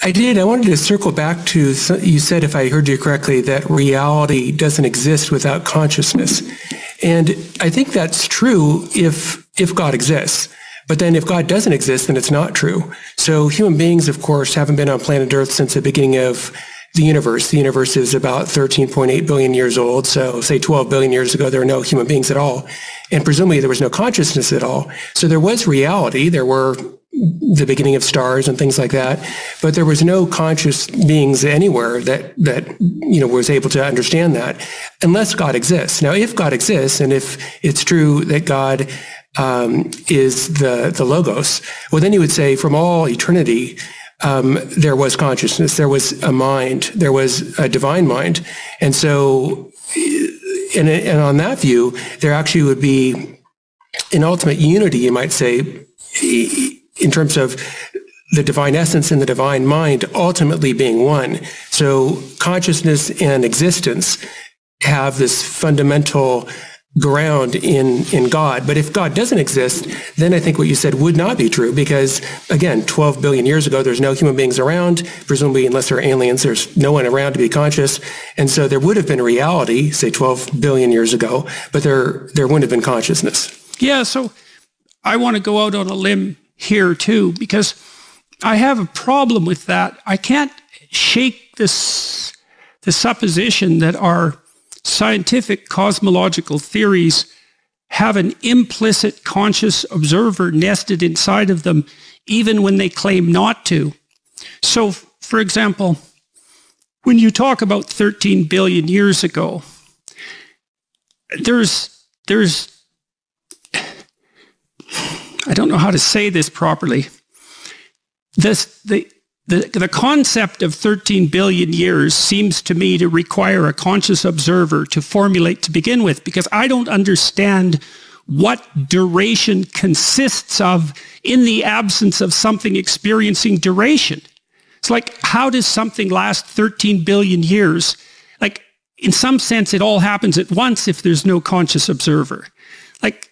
I did. I wanted to circle back to, you said, if I heard you correctly, that reality doesn't exist without consciousness. And I think that's true if God exists. But then if God doesn't exist, then it's not true. So human beings, of course, haven't been on planet Earth since the beginning of the universe. The universe is about 13.8 billion years old. So say 12 billion years ago, there were no human beings at all. And presumably there was no consciousness at all. So there was reality. There were the beginning of stars and things like that. But there was no conscious beings anywhere that was able to understand that unless God exists. Now, if God exists, and if it's true that God is the Logos, well, then you would say from all eternity, there was consciousness, there was a mind, there was a divine mind. And so, and on that view, there actually would be an ultimate unity, you might say, in terms of the divine essence and the divine mind ultimately being one. So consciousness and existence have this fundamental ground in God. But if God doesn't exist, then I think what you said would not be true because, again, 12 billion years ago, there's no human beings around. Presumably, unless there are aliens, there's no one around to be conscious. And so there would have been reality, say 12 billion years ago, but there wouldn't have been consciousness. Yeah, so I want to go out on a limb here too, because I have a problem with that. I can't shake the supposition that our scientific cosmological theories have an implicit conscious observer nested inside of them, even when they claim not to. So, for example, when you talk about 13 billion years ago, there's I don't know how to say this properly. The concept of 13 billion years seems to me to require a conscious observer to formulate to begin with, because I don't understand what duration consists of in the absence of something experiencing duration. It's like, how does something last 13 billion years? Like, in some sense, it all happens at once if there's no conscious observer. Like,